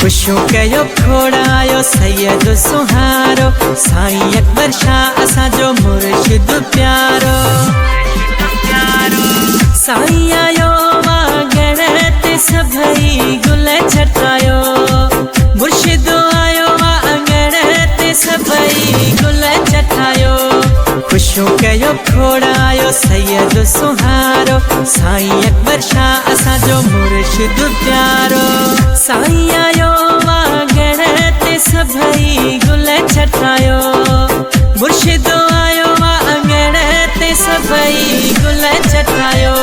खुशों कयो खोड़ायो सैयद सुहारो साईं अकबर शाह असा जो मुर्शिद प्यारो। साईं आयो वागण ते सभई गुल छटायो, मुर्शिद आयो वागण ते सभई गुल छटायो। खुशों कयो खोड़ायो सैयद सुहारो साईं अकबर शाह असा जो मुर्शिद प्यारो। साईं आयो वागण ते सभई गुल छटायो, मुर्शिद आयो वागण ते सभई गुल छटायो।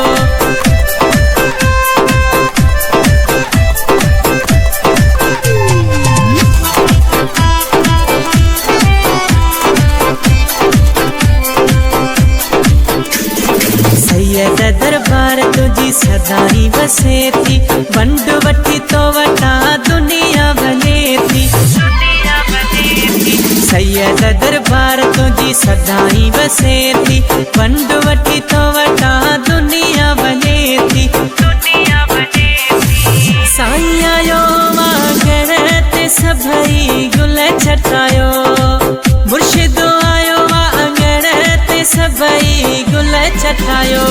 सैयद दरबार तुझी सदाई बसे थी, वंड वठी तो वटा दुनिया बने थी। सैयद दरबार तुझी सदाई बसे थी, वंड वठी तो वटा दुनिया बने थी। साईं आयो वागण ते सभई गुल छटायो, मुर्शिद आयो वागण ते सभई गुल छटायो।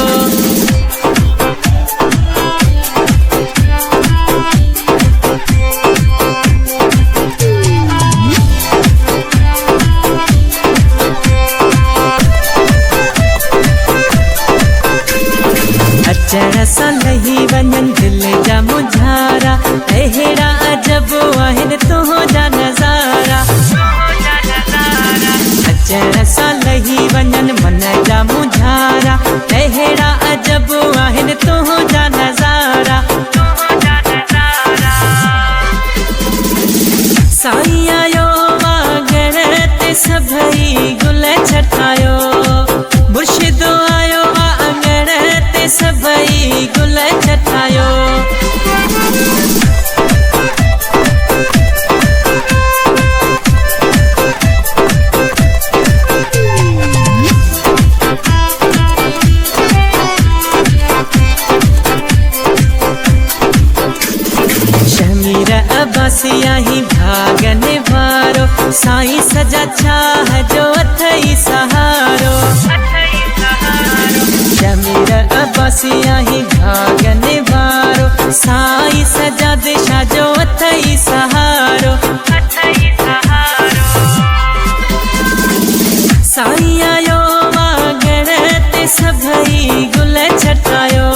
अचण सां लही वञनि दिल जा मुझारा, अहिड़ा अजब आहिनि तुंहिंजा नज़ारा। अचण सां लही वञनि मन जा मुझारा, अहिड़ा अजब आहिनि तुंहिंजा नज़ारा। साईं आयो वागण ते सभई गुल छटायो, मुर्शिद आयो वागण ते सभई गुल छटायो। शमीर अब्बासिया ही भागन वारो, साईं सजा छाह जो अथई सहारो। शमीर अब्बासिया ही भागन वारो, साईं सजा दिशा जो अथई सहारो। साईं आयो वागण ते सभई गुल छटायो,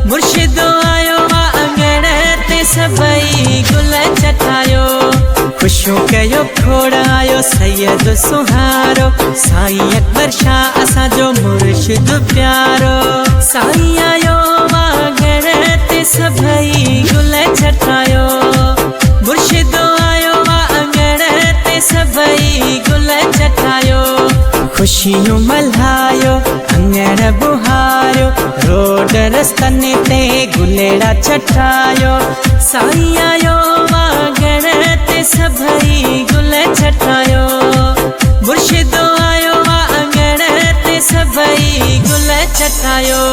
मुर्शिद आयो वागण ते सभई गुल छटायो। खुशों कयो खोड़ायो सैयद सुहारो साईं अकबर शाह असा जो मुर्शिद प्यारो। साईं आयो वागण ते सभई गुल छटायो, मुर्शिद आयो वागण ते सभई गुल छटायो। खुशियों मल्हायो अंगण बुहारो, रोड रस्तनि ते गुलेड़ा छटायो। साईं आयो वागण ते सभई गुल छटायो, मुर्शिद आयो वागण ते सभई गुल छटायो।